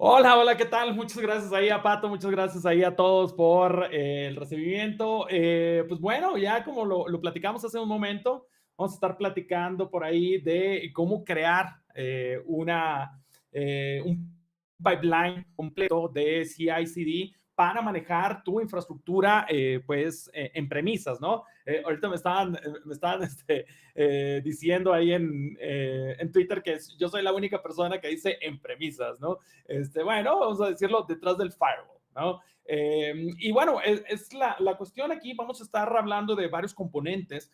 Hola, hola, ¿qué tal? Muchas gracias ahí a Pato, muchas gracias ahí a todos por el recibimiento. Pues bueno, ya como lo platicamos hace un momento, vamos a estar platicando por ahí de cómo crear un pipeline completo de CI/CD para manejar tu infraestructura, pues, en premisas, ¿no? Ahorita me estaban diciendo ahí en Twitter que yo soy la única persona que dice en premisas, ¿no? Bueno, vamos a decirlo detrás del firewall, ¿no? Y bueno, es la cuestión aquí, vamos a estar hablando de varios componentes.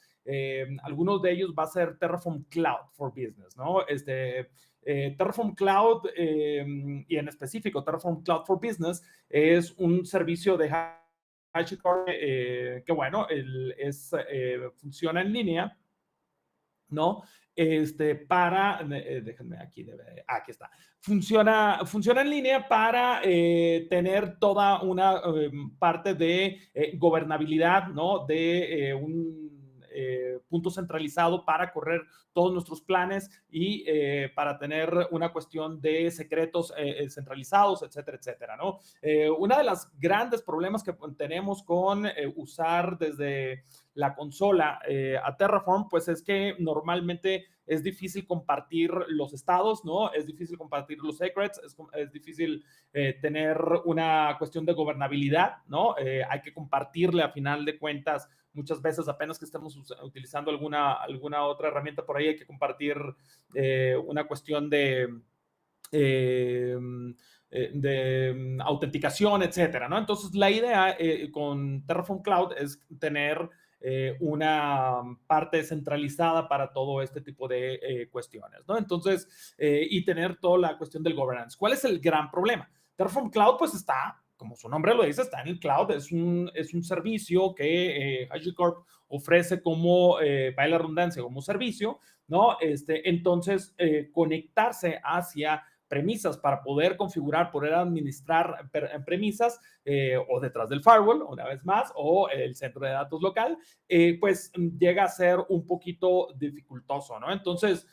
Algunos de ellos va a ser Terraform Cloud for Business, ¿no? Terraform Cloud y en específico Terraform Cloud for Business es un servicio de HashiCorp que bueno, funciona en línea, ¿no? Déjenme aquí, aquí está. Funciona en línea para tener toda una parte de gobernabilidad, ¿no? De un punto centralizado para correr todos nuestros planes y para tener una cuestión de secretos centralizados, etcétera, etcétera, ¿no? Una de las grandes problemas que tenemos con usar desde la consola a Terraform, pues es que normalmente es difícil compartir los estados, ¿no? Es difícil compartir los secrets, es difícil tener una cuestión de gobernabilidad, ¿no? Hay que compartirle a final de cuentas muchas veces apenas que estemos utilizando alguna otra herramienta por ahí, hay que compartir una cuestión eh, de autenticación, etcétera, ¿no? Entonces, la idea con Terraform Cloud es tener una parte centralizada para todo este tipo de cuestiones, ¿no? Entonces, y tener toda la cuestión del governance. ¿Cuál es el gran problema? Terraform Cloud, pues está, como su nombre lo dice, está en el cloud, es un servicio que HashiCorp ofrece como, para la redundancia, como servicio, ¿no? Entonces, conectarse hacia premisas para poder configurar, poder administrar premisas o detrás del firewall, una vez más, o el centro de datos local, pues llega a ser un poquito dificultoso, ¿no? Entonces,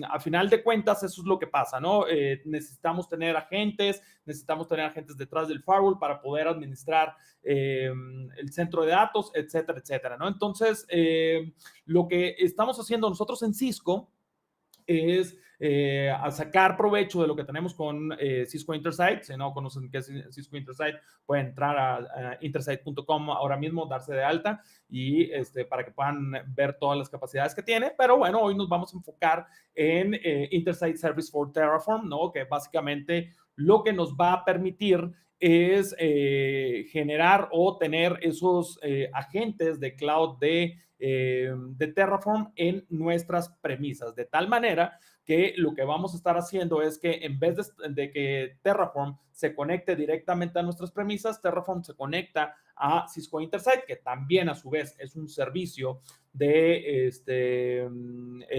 a final de cuentas, eso es lo que pasa, ¿no? Necesitamos tener agentes detrás del firewall para poder administrar el centro de datos, etcétera, etcétera, ¿no? Entonces, lo que estamos haciendo nosotros en Cisco es a sacar provecho de lo que tenemos con Cisco Intersight. Si no conocen qué es Cisco Intersight, pueden entrar a intersight.com ahora mismo, darse de alta y para que puedan ver todas las capacidades que tiene. Pero bueno, hoy nos vamos a enfocar en Intersight Service for Terraform, ¿no? Que básicamente lo que nos va a permitir es generar o tener esos agentes de cloud de Terraform en nuestras premisas, de tal manera que lo que vamos a estar haciendo es que en vez de que Terraform se conecte directamente a nuestras premisas, Terraform se conecta a Cisco Intersight, que también a su vez es un servicio de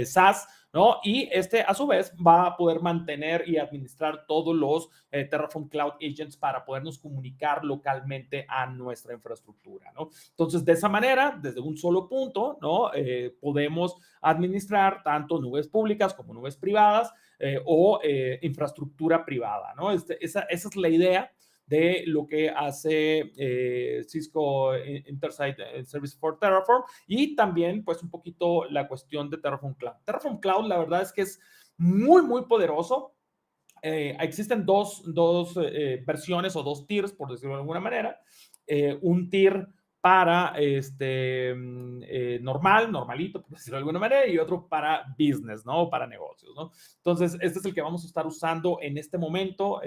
SaaS, ¿no? Y a su vez va a poder mantener y administrar todos los Terraform Cloud Agents para podernos comunicar localmente a nuestra infraestructura, ¿no? Entonces, de esa manera, desde un solo punto, ¿no? Podemos administrar tanto nubes públicas como nubes privadas o infraestructura privada, ¿no? Esa es la idea de lo que hace Cisco Intersight Service for Terraform y también pues un poquito la cuestión de Terraform Cloud. Terraform Cloud la verdad es que es muy, muy poderoso. Existen dos versiones o dos tiers, por decirlo de alguna manera. Un tier para normalito, por decirlo de alguna manera, y otro para business, ¿no? Para negocios, ¿no? Entonces, este es el que vamos a estar usando en este momento,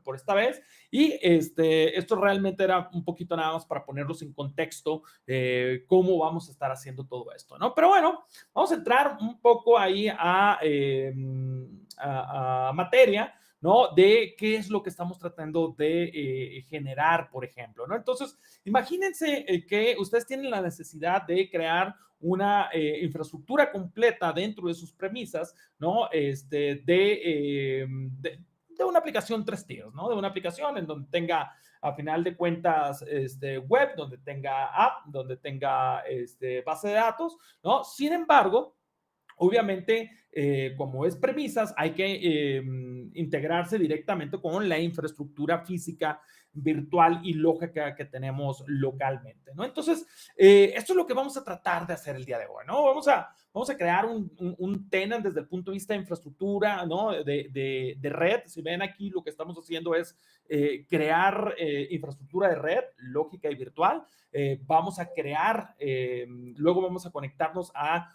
por esta vez. Y esto realmente era un poquito nada más para ponerlos en contexto, cómo vamos a estar haciendo todo esto, ¿no? Pero bueno, vamos a entrar un poco ahí a materia, ¿no? De qué es lo que estamos tratando de generar, por ejemplo, ¿no? Entonces, imagínense que ustedes tienen la necesidad de crear una infraestructura completa dentro de sus premisas, ¿no? De una aplicación tres tiers, ¿no? De una aplicación en donde tenga, a final de cuentas, web, donde tenga app, donde tenga base de datos, ¿no? Sin embargo, Obviamente, como es premisas, hay que integrarse directamente con la infraestructura física, virtual y lógica que tenemos localmente, ¿no? Entonces, esto es lo que vamos a tratar de hacer el día de hoy, ¿no? Vamos a crear un tenant desde el punto de vista de infraestructura, ¿no? De red. Si ven aquí, lo que estamos haciendo es crear infraestructura de red, lógica y virtual. Vamos a crear, luego vamos a conectarnos a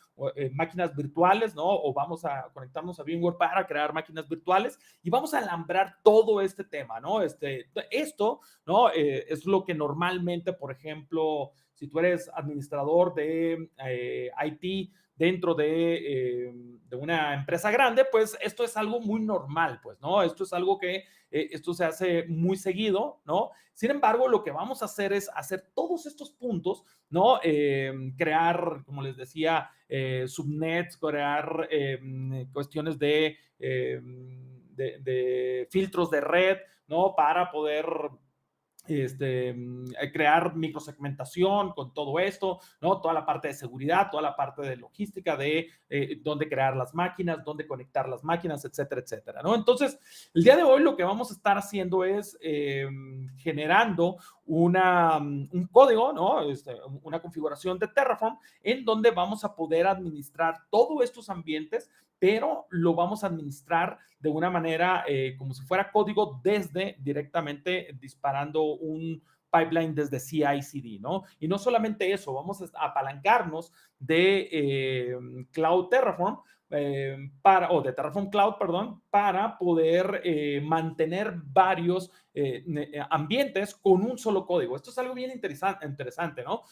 máquinas virtuales, ¿no? O vamos a conectarnos a VMware para crear máquinas virtuales y vamos a alambrar todo este tema, ¿no? Esto, ¿no? Es lo que normalmente, por ejemplo, si tú eres administrador de IT dentro de una empresa grande, pues esto es algo muy normal, pues, ¿no? Esto es algo que esto se hace muy seguido, ¿no? Sin embargo, lo que vamos a hacer es hacer todos estos puntos, ¿no? Crear, como les decía, subnets, crear cuestiones de filtros de red, ¿no? Para poder crear microsegmentación con todo esto, ¿no? Toda la parte de seguridad, toda la parte de logística, de dónde crear las máquinas, dónde conectar las máquinas, etcétera, etcétera, ¿no? Entonces, el día de hoy lo que vamos a estar haciendo es generando un código, ¿no? Una configuración de Terraform en donde vamos a poder administrar todos estos ambientes, pero lo vamos a administrar de una manera como si fuera código desde directamente disparando un pipeline desde CI/CD, ¿no? Y no solamente eso, vamos a apalancarnos de Cloud Terraform, o de Terraform Cloud, perdón, para poder mantener varios ambientes con un solo código. Esto es algo bien interesante, ¿no?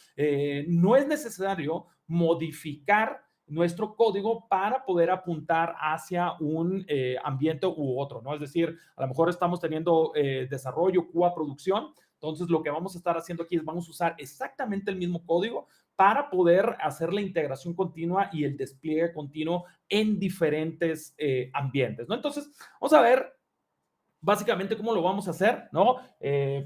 No es necesario modificar nuestro código para poder apuntar hacia un ambiente u otro, ¿no? Es decir, a lo mejor estamos teniendo desarrollo, QA, producción, entonces lo que vamos a estar haciendo aquí es vamos a usar exactamente el mismo código para poder hacer la integración continua y el despliegue continuo en diferentes ambientes, ¿no? Entonces, vamos a ver básicamente cómo lo vamos a hacer, ¿no?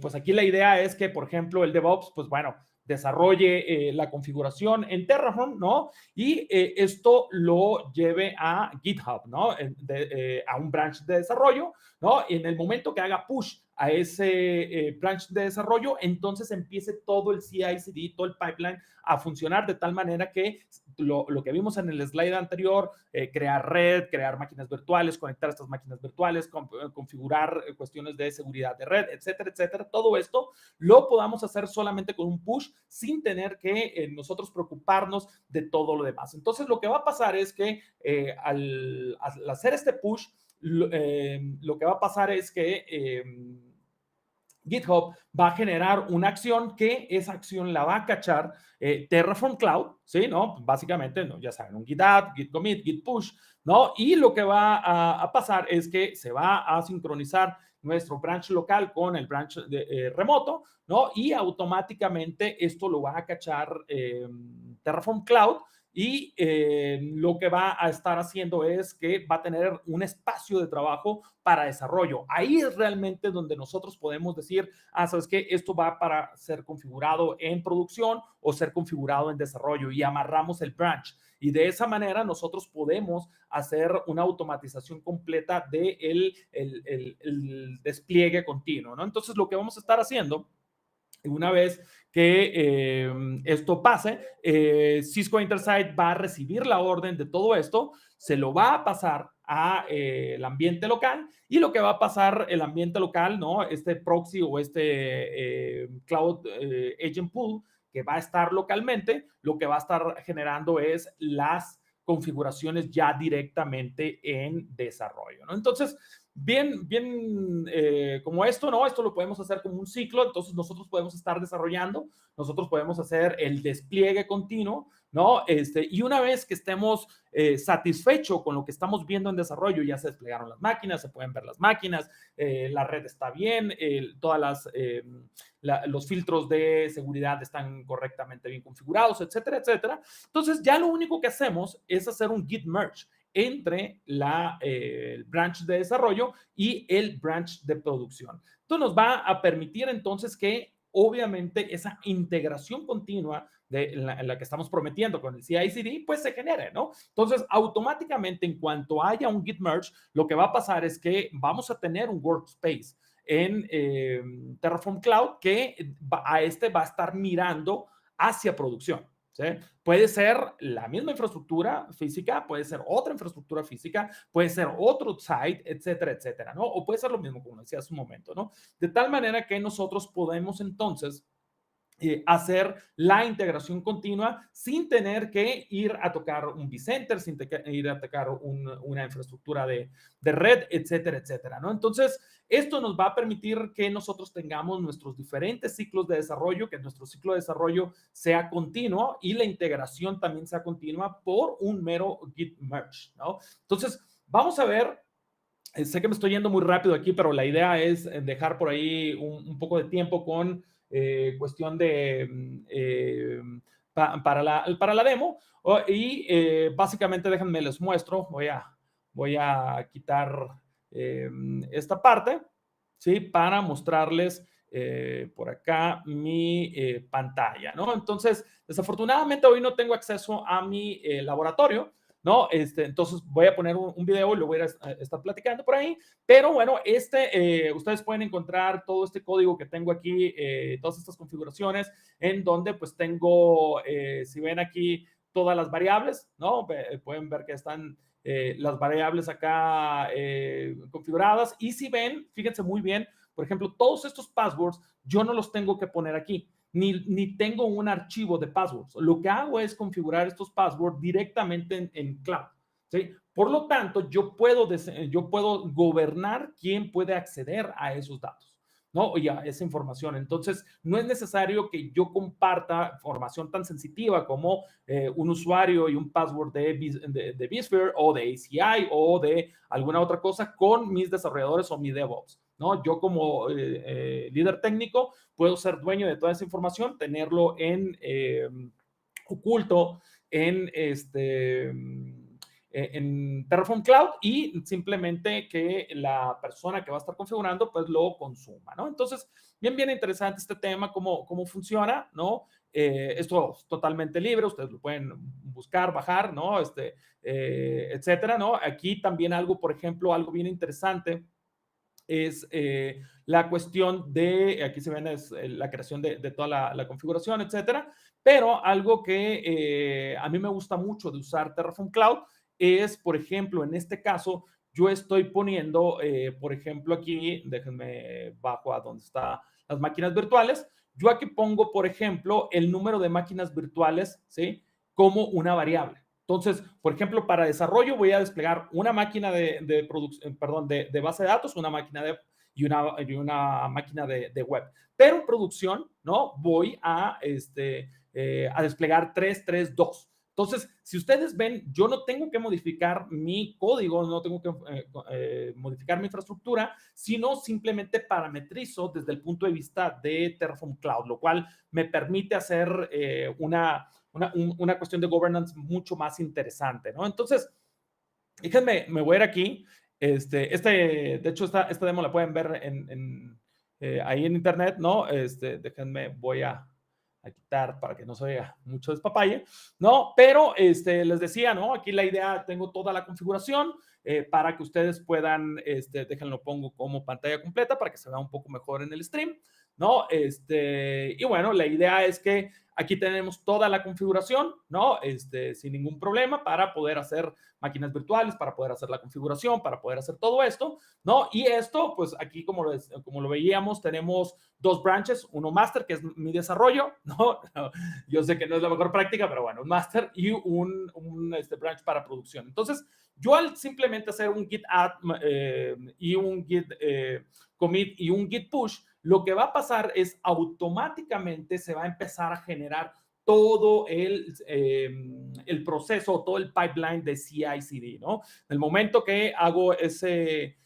Pues aquí la idea es que, por ejemplo, el DevOps, pues bueno, desarrolle la configuración en Terraform, ¿no? Y esto lo lleve a GitHub, ¿no? A un branch de desarrollo, ¿no? Y en el momento que haga push a ese branch de desarrollo, entonces empiece todo el CI/CD, todo el pipeline a funcionar de tal manera que lo que vimos en el slide anterior, crear red, crear máquinas virtuales, conectar estas máquinas virtuales, configurar cuestiones de seguridad de red, etcétera, etcétera. Todo esto lo podamos hacer solamente con un push sin tener que nosotros preocuparnos de todo lo demás. Entonces, lo que va a pasar es que al hacer este push, lo que va a pasar es que GitHub va a generar una acción que esa acción la va a cachar Terraform Cloud, ¿sí? ¿No? Básicamente, ¿no? Ya saben, un git add, git commit, git push, ¿no? Y lo que va a pasar es que se va a sincronizar nuestro branch local con el branch remoto, ¿no? Y automáticamente esto lo va a cachar Terraform Cloud y lo que va a estar haciendo es que va a tener un espacio de trabajo para desarrollo. Ahí es realmente donde nosotros podemos decir, sabes que esto va para ser configurado en producción o ser configurado en desarrollo y amarramos el branch. Y de esa manera nosotros podemos hacer una automatización completa del el despliegue continuo, ¿no? Entonces, lo que vamos a estar haciendo una vez que esto pase, Cisco Intersight va a recibir la orden de todo esto, se lo va a pasar a el ambiente local y lo que va a pasar el ambiente local, ¿no? Este proxy o Cloud Agent Pool que va a estar localmente, lo que va a estar generando es las configuraciones ya directamente en desarrollo, ¿no? Entonces, bien como esto, ¿no? Esto lo podemos hacer como un ciclo, entonces nosotros podemos estar desarrollando, nosotros podemos hacer el despliegue continuo, ¿no? Y una vez que estemos satisfechos con lo que estamos viendo en desarrollo, ya se desplegaron las máquinas, se pueden ver las máquinas, la red está bien, los filtros de seguridad están correctamente bien configurados, etcétera, etcétera. Entonces ya lo único que hacemos es hacer un git merge entre el branch de desarrollo y el branch de producción. Esto nos va a permitir entonces que obviamente esa integración continua en la que estamos prometiendo con el CI/CD, pues se genere, ¿no? Entonces, automáticamente, en cuanto haya un Git merge, lo que va a pasar es que vamos a tener un workspace en Terraform Cloud que a este va a estar mirando hacia producción. ¿Sí? Puede ser la misma infraestructura física, puede ser otra infraestructura física, puede ser otro site, etcétera, etcétera, ¿no? O puede ser lo mismo, como decía hace un momento, ¿no? De tal manera que nosotros podemos entonces hacer la integración continua sin tener que ir a tocar un vCenter, sin ir a tocar una infraestructura de red, etcétera, etcétera, ¿no? Entonces, esto nos va a permitir que nosotros tengamos nuestros diferentes ciclos de desarrollo, que nuestro ciclo de desarrollo sea continuo y la integración también sea continua por un mero Git merge, ¿no? Entonces, vamos a ver. Sé que me estoy yendo muy rápido aquí, pero la idea es dejar por ahí un poco de tiempo con cuestión de para la demo. Y básicamente, déjenme les muestro. Voy a quitar esta parte, ¿sí? Para mostrarles por acá mi pantalla, ¿no? Entonces, desafortunadamente hoy no tengo acceso a mi laboratorio, ¿no? Entonces voy a poner un video y lo voy a estar platicando por ahí, pero bueno, ustedes pueden encontrar todo este código que tengo aquí, todas estas configuraciones, en donde pues tengo, si ven aquí, todas las variables, ¿no? Pueden ver que están las variables acá configuradas, y si ven, fíjense muy bien, por ejemplo, todos estos passwords, yo no los tengo que poner aquí. Ni tengo un archivo de passwords. Lo que hago es configurar estos passwords directamente en cloud. ¿Sí? Por lo tanto, yo puedo gobernar quién puede acceder a esos datos, ¿no? Y a esa información. Entonces, no es necesario que yo comparta información tan sensitiva como un usuario y un password de vSphere o de ACI o de alguna otra cosa con mis desarrolladores o mi DevOps, ¿no? Yo como líder técnico puedo ser dueño de toda esa información, tenerlo oculto en Terraform Cloud, y simplemente que la persona que va a estar configurando pues lo consuma, ¿no? Entonces, bien interesante este tema, cómo funciona, ¿no? Esto es totalmente libre, ustedes lo pueden buscar, bajar, ¿no? Etcétera, ¿no? Aquí también algo, por ejemplo, algo bien interesante es la cuestión de, aquí se ven es la creación de toda la configuración, etcétera, pero algo que a mí me gusta mucho de usar Terraform Cloud es, por ejemplo, en este caso, yo estoy poniendo, por ejemplo, aquí, déjenme bajo a donde están las máquinas virtuales, yo aquí pongo, por ejemplo, el número de máquinas virtuales, ¿sí? Como una variable. Entonces, por ejemplo, para desarrollo voy a desplegar una máquina de producción, perdón, de base de datos, una máquina y una máquina de web. Pero en producción, ¿no? Voy a desplegar 3, 3, 2. Entonces, si ustedes ven, yo no tengo que modificar mi código, no tengo que modificar mi infraestructura, sino simplemente parametrizo desde el punto de vista de Terraform Cloud, lo cual me permite hacer una cuestión de governance mucho más interesante, ¿no? Entonces, déjenme, me voy a ir aquí. De hecho, esta demo la pueden ver ahí en internet, ¿no? Déjenme, voy a quitar para que no se vea mucho despapalle, ¿no? Pero les decía, ¿no? Aquí la idea, tengo toda la configuración para que ustedes puedan, déjenlo, pongo como pantalla completa para que se vea un poco mejor en el stream, ¿no? Y bueno, la idea es que aquí tenemos toda la configuración, ¿no? Sin ningún problema para poder hacer máquinas virtuales, para poder hacer la configuración, para poder hacer todo esto, ¿no? Y esto, pues aquí como lo veíamos, tenemos dos branches, uno master, que es mi desarrollo, ¿no? Yo sé que no es la mejor práctica, pero bueno, un master y un branch para producción. Entonces, yo al simplemente hacer un git add y un git commit y un git push, lo que va a pasar es automáticamente se va a empezar a generar todo el proceso, todo el pipeline de CI/CD, ¿no? En el momento que hago ese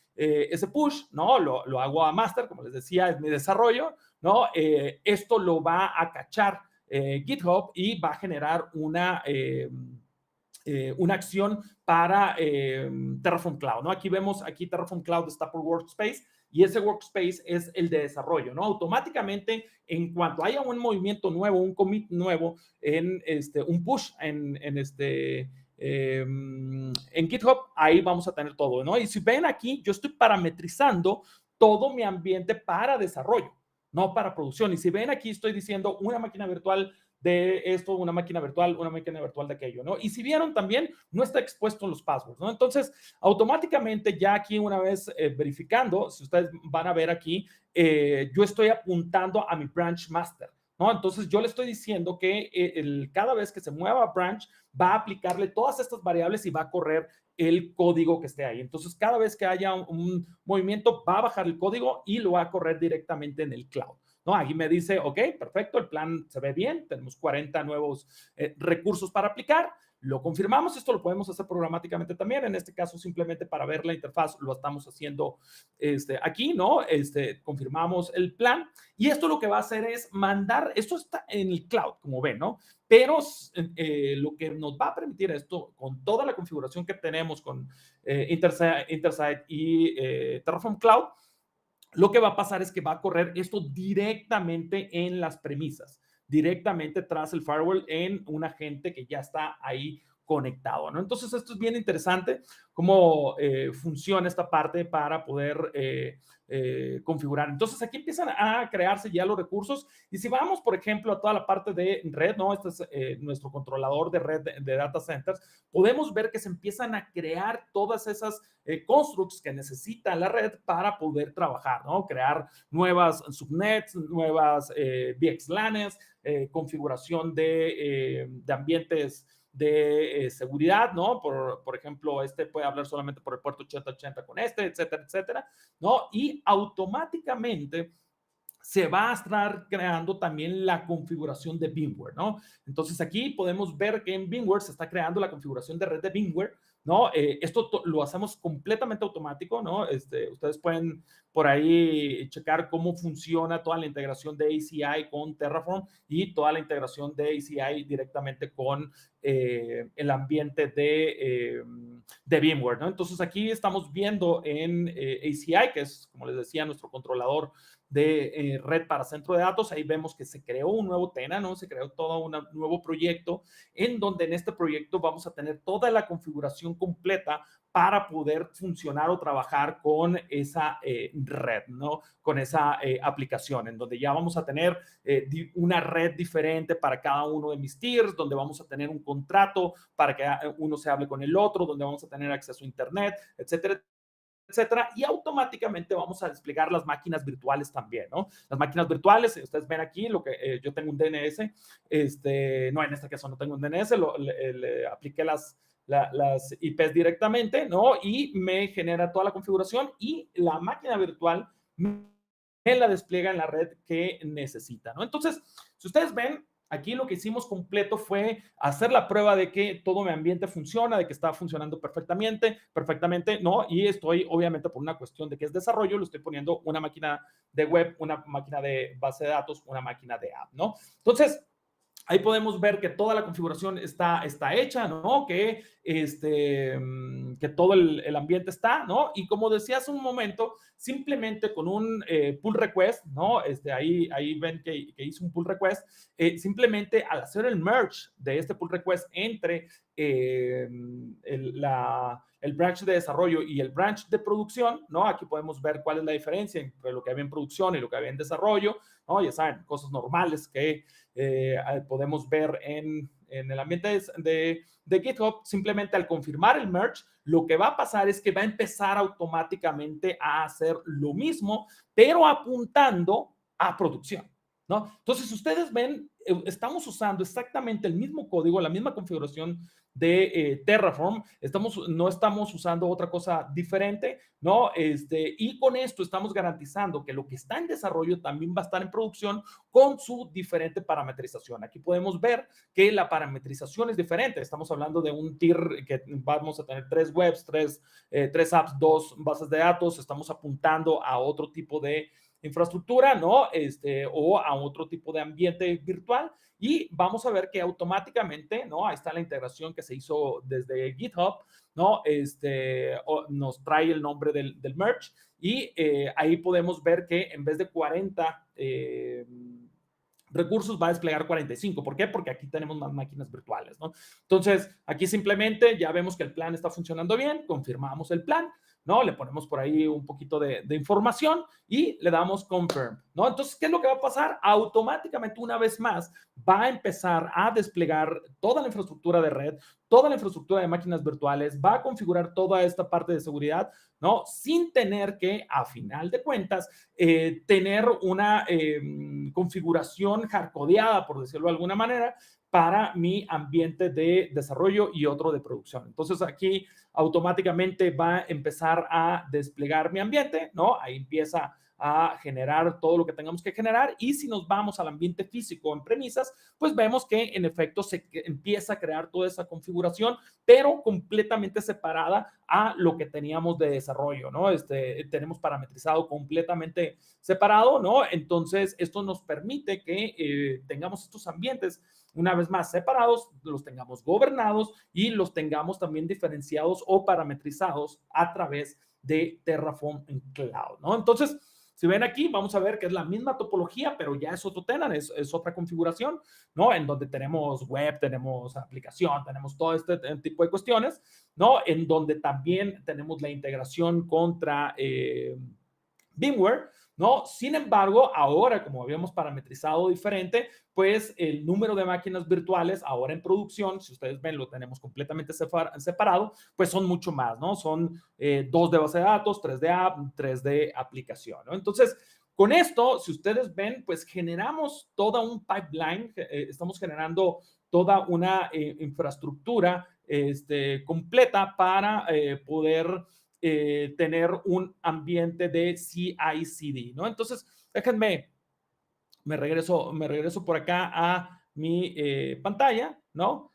push, ¿no? Lo hago a master, como les decía, es mi desarrollo, ¿no? Esto lo va a cachar GitHub y va a generar una acción para Terraform Cloud, ¿no? Aquí vemos, aquí Terraform Cloud está por Workspace y ese workspace es el de desarrollo, ¿no? Automáticamente, en cuanto haya un movimiento nuevo, un commit nuevo, un push en GitHub, ahí vamos a tener todo, ¿no? Y si ven aquí, yo estoy parametrizando todo mi ambiente para desarrollo, no para producción. Y si ven aquí, estoy diciendo una máquina virtual de esto, una máquina virtual de aquello, ¿no? Y si vieron también, no está expuesto en los passwords, ¿no? Entonces, automáticamente ya aquí una vez verificando, si ustedes van a ver aquí, yo estoy apuntando a mi branch master, ¿no? Entonces, yo le estoy diciendo que cada vez que se mueva branch, va a aplicarle todas estas variables y va a correr el código que esté ahí. Entonces, cada vez que haya un movimiento, va a bajar el código y lo va a correr directamente en el cloud. ¿No? Aquí me dice, ok, perfecto, el plan se ve bien, tenemos 40 nuevos recursos para aplicar, lo confirmamos, esto lo podemos hacer programáticamente también, en este caso simplemente para ver la interfaz lo estamos haciendo aquí, ¿no? Confirmamos el plan y esto lo que va a hacer es mandar, esto está en el cloud, como ven, ¿no? Pero lo que nos va a permitir esto, con toda la configuración que tenemos con Intersight y Terraform Cloud, lo que va a pasar es que va a correr esto directamente en las premisas, directamente tras el firewall en un agente que ya está ahí conectado, ¿no? Entonces, esto es bien interesante, cómo funciona esta parte para poder configurar. Entonces, aquí empiezan a crearse ya los recursos y si vamos, por ejemplo, a toda la parte de red, ¿no? Este es nuestro controlador de red de data centers, podemos ver que se empiezan a crear todas esas constructs que necesita la red para poder trabajar, ¿no? Crear nuevas subnets, nuevas VXLANs, configuración de ambientes de seguridad, ¿no? Por ejemplo, puede hablar solamente por el puerto 8080 con etcétera, etcétera, ¿no? Y automáticamente se va a estar creando también la configuración de VMware, ¿no? Entonces aquí podemos ver que en VMware se está creando la configuración de red de VMware, ¿no? Esto lo hacemos completamente automático, ¿no? Ustedes pueden por ahí checar cómo funciona toda la integración de ACI con Terraform y toda la integración de ACI directamente con el ambiente de VMware, ¿no? Entonces aquí estamos viendo en ACI, que es, como les decía, nuestro controlador de red para centro de datos. Ahí vemos que se creó un nuevo TENA, ¿no? Se creó todo un nuevo proyecto en donde en este proyecto vamos a tener toda la configuración completa para poder funcionar o trabajar con esa red, ¿no? Con esa aplicación, en donde ya vamos a tener una red diferente para cada uno de mis tiers, donde vamos a tener un contrato para que uno se hable con el otro, donde vamos a tener acceso a internet, etcétera, etcétera, y automáticamente vamos a desplegar las máquinas virtuales también, ¿no? Las máquinas virtuales, ustedes ven aquí, lo que yo tengo un DNS, no, en este caso no tengo un DNS, le apliqué las IPs directamente, ¿no? Y me genera toda la configuración y la máquina virtual me la despliega en la red que necesita, ¿no? Entonces, si ustedes ven, aquí lo que hicimos completo fue hacer la prueba de que todo mi ambiente funciona, de que está funcionando perfectamente, ¿no? Y estoy, obviamente, por una cuestión de que es desarrollo, lo estoy poniendo una máquina de web, una máquina de base de datos, una máquina de app, ¿no? Entonces, ahí podemos ver que toda la configuración está hecha, ¿no? Que todo el ambiente está, ¿no? Y como decía hace un momento, simplemente con un pull request, ¿no? Ahí ven que hice un pull request, simplemente al hacer el merge de este pull request entre el branch de desarrollo y el branch de producción, ¿no? Aquí podemos ver cuál es la diferencia entre lo que había en producción y lo que había en desarrollo, ¿no? Ya saben, cosas normales que podemos ver en el ambiente de GitHub. Simplemente al confirmar el merge, lo que va a pasar es que va a empezar automáticamente a hacer lo mismo, pero apuntando a producción, ¿no? Entonces, ustedes ven, estamos usando exactamente el mismo código, la misma configuración de Terraform, no estamos usando otra cosa diferente, ¿no? Y con esto estamos garantizando que lo que está en desarrollo también va a estar en producción con su diferente parametrización. Aquí podemos ver que la parametrización es diferente. Estamos hablando de un tier que vamos a tener 3 webs, 3 apps, 2 bases de datos. Estamos apuntando a otro tipo de infraestructura, ¿no? O a otro tipo de ambiente virtual y vamos a ver que automáticamente, ¿no? Ahí está la integración que se hizo desde GitHub, ¿no? Nos trae el nombre del merge y ahí podemos ver que en vez de 40 recursos va a desplegar 45. ¿Por qué? Porque aquí tenemos más máquinas virtuales, ¿no? Entonces, aquí simplemente ya vemos que el plan está funcionando bien, confirmamos el plan, ¿no? Le ponemos por ahí un poquito de información y le damos confirm, ¿no? Entonces, ¿qué es lo que va a pasar? Automáticamente, una vez más, va a empezar a desplegar toda la infraestructura de red, toda la infraestructura de máquinas virtuales, va a configurar toda esta parte de seguridad, ¿no? Sin tener que, a final de cuentas, tener una configuración hardcodeada, por decirlo de alguna manera, para mi ambiente de desarrollo y otro de producción. Entonces aquí automáticamente va a empezar a desplegar mi ambiente, ¿no? Ahí empieza a generar todo lo que tengamos que generar y si nos vamos al ambiente físico en premisas, pues vemos que en efecto se empieza a crear toda esa configuración, pero completamente separada a lo que teníamos de desarrollo, ¿no? Tenemos parametrizado completamente separado, ¿no? Entonces, esto nos permite que tengamos estos ambientes una vez más separados, los tengamos gobernados y los tengamos también diferenciados o parametrizados a través de Terraform en Cloud, ¿no? Entonces, si ven aquí, vamos a ver que es la misma topología, pero ya es otro tenant, es otra configuración, ¿no? En donde tenemos web, tenemos aplicación, tenemos todo este tipo de cuestiones, ¿no? En donde también tenemos la integración contra VMware, ¿no? Sin embargo, ahora, como habíamos parametrizado diferente, pues el número de máquinas virtuales ahora en producción, si ustedes ven, lo tenemos completamente separado, pues son mucho más, ¿no? Son 2 de base de datos, 3 de app, 3 de aplicación, ¿no? Entonces, con esto, si ustedes ven, pues generamos toda un pipeline, estamos generando toda una infraestructura completa para poder tener un ambiente de CI/CD, ¿no? Entonces, déjenme, me regreso por acá a mi pantalla, ¿no?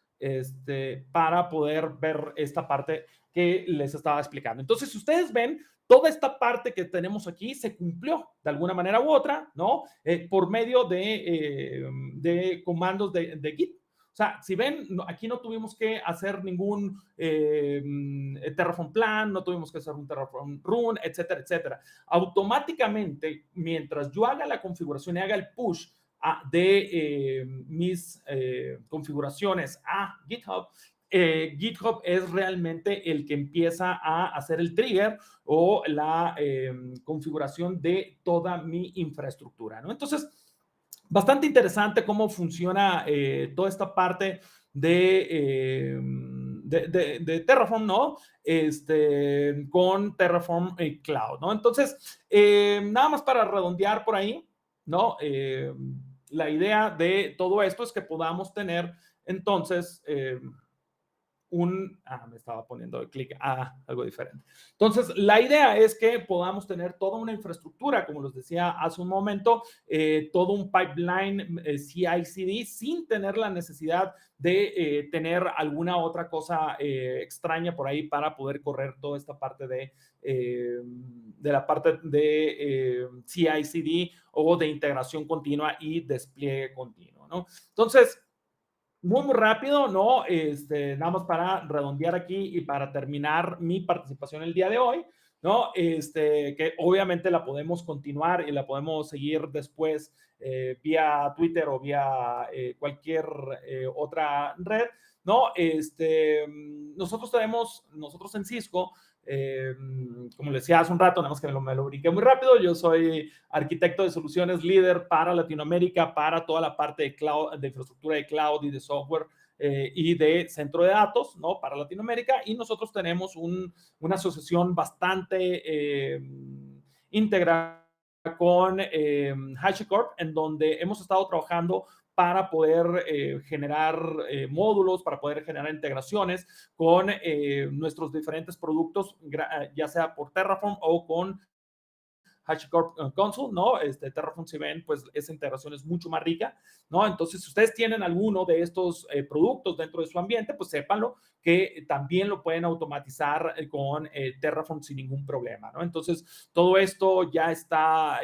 Para poder ver esta parte que les estaba explicando. Entonces, si ustedes ven, toda esta parte que tenemos aquí se cumplió de alguna manera u otra, ¿no? Por medio de comandos de Git. O sea, si ven, aquí no tuvimos que hacer ningún Terraform plan, no tuvimos que hacer un Terraform run, etcétera, etcétera. Automáticamente, mientras yo haga la configuración y haga el push de mis configuraciones a GitHub, GitHub es realmente el que empieza a hacer el trigger o la configuración de toda mi infraestructura, ¿no? Entonces, bastante interesante cómo funciona toda esta parte de Terraform, ¿no? Con Terraform Cloud, ¿no? Entonces, nada más para redondear por ahí, ¿no? La idea de todo esto es que podamos tener entonces me estaba poniendo el clic a algo diferente. Entonces, la idea es que podamos tener toda una infraestructura, como les decía hace un momento, todo un pipeline CI/CD sin tener la necesidad de tener alguna otra cosa extraña por ahí para poder correr toda esta parte de la parte de CI/CD o de integración continua y despliegue continuo, ¿no? Entonces, muy rápido, ¿no? Nada más para redondear aquí y para terminar mi participación el día de hoy, ¿no? Que obviamente la podemos continuar y la podemos seguir después vía Twitter o vía cualquier otra red, ¿no? Nosotros en Cisco, como les decía hace un rato, nada más que me lo brinqué muy rápido, yo soy arquitecto de soluciones líder para Latinoamérica, para toda la parte de cloud, de infraestructura de cloud y de software y de centro de datos, ¿no? Para Latinoamérica. Y nosotros tenemos una asociación bastante íntegra con HashiCorp, en donde hemos estado trabajando para poder generar módulos, para poder generar integraciones con nuestros diferentes productos, ya sea por Terraform o con HashiCorp Console, ¿no? Terraform Cement, pues esa integración es mucho más rica, ¿no? Entonces, si ustedes tienen alguno de estos productos dentro de su ambiente, pues sépanlo que también lo pueden automatizar con Terraform sin ningún problema, ¿no? Entonces, todo esto ya está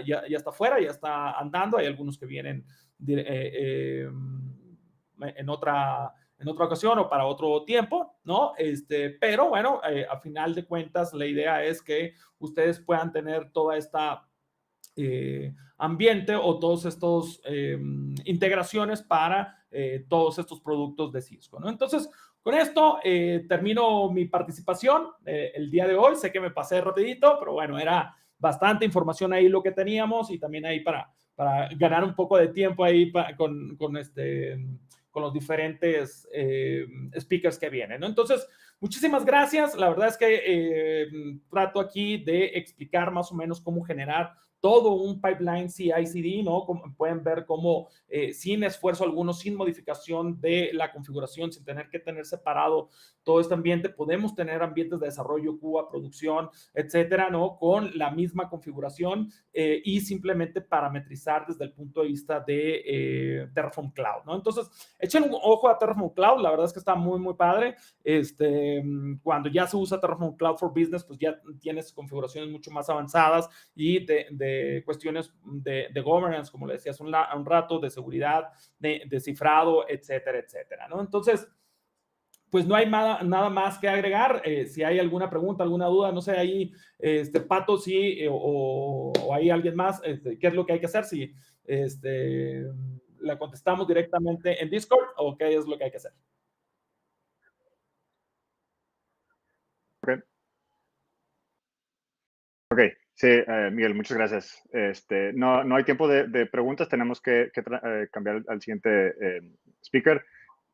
fuera, ya está andando. Hay algunos que vienen en otra ocasión o para otro tiempo, ¿no? Pero bueno, a final de cuentas, la idea es que ustedes puedan tener toda esta ambiente o todos estos integraciones para todos estos productos de Cisco, ¿no? Entonces, con esto termino mi participación el día de hoy. Sé que me pasé rapidito, pero bueno, era bastante información ahí lo que teníamos y también ahí para ganar un poco de tiempo ahí con los diferentes speakers que vienen, ¿no? Entonces, muchísimas gracias. La verdad es que trato aquí de explicar más o menos cómo generar todo un pipeline CI/CD, ¿no? Como pueden ver cómo sin esfuerzo alguno, sin modificación de la configuración, sin tener que tener separado todo este ambiente, podemos tener ambientes de desarrollo, Cuba, producción, etcétera, ¿no? Con la misma configuración y simplemente parametrizar desde el punto de vista de Terraform Cloud, ¿no? Entonces, echen un ojo a Terraform Cloud, la verdad es que está muy, muy padre. Cuando ya se usa Terraform Cloud for Business, pues ya tienes configuraciones mucho más avanzadas y de cuestiones de governance, como le decías un rato, de seguridad, de cifrado, etcétera, etcétera, ¿no? Entonces, pues no hay nada más que agregar. Si hay alguna pregunta, alguna duda, no sé, ahí, Pato, sí, o hay alguien más, ¿qué es lo que hay que hacer? Si la contestamos directamente en Discord o qué es lo que hay que hacer. Okay. Ok, sí, Miguel, muchas gracias. No hay tiempo de preguntas, tenemos que cambiar al siguiente speaker.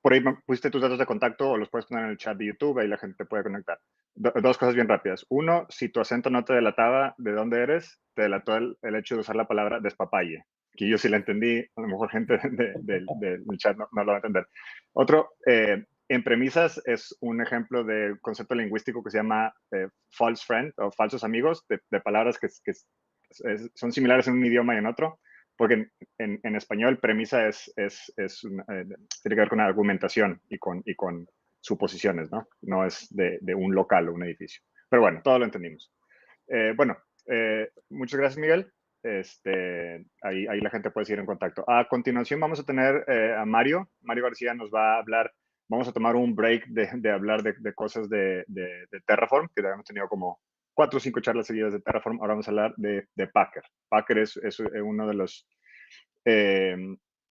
Por ahí pusiste tus datos de contacto o los puedes poner en el chat de YouTube, ahí la gente te puede conectar. Dos cosas bien rápidas. Uno, si tu acento no te delataba de dónde eres, te delató el hecho de usar la palabra despapalle, que yo sí la entendí, a lo mejor gente del chat no lo va a entender. Otro, en premisas es un ejemplo de concepto lingüístico que se llama false friend o falsos amigos, de palabras que son similares en un idioma y en otro, porque en español premisa tiene que ver con argumentación y con suposiciones, ¿no? No es de un local o un edificio. Pero bueno, todo lo entendimos. Muchas gracias, Miguel. Ahí la gente puede seguir en contacto. A continuación vamos a tener a Mario. Mario García nos va a hablar. Vamos a tomar un break de hablar de cosas de Terraform, que hemos tenido como 4 o 5 charlas seguidas de Terraform. Ahora vamos a hablar de Packer. Packer es uno de los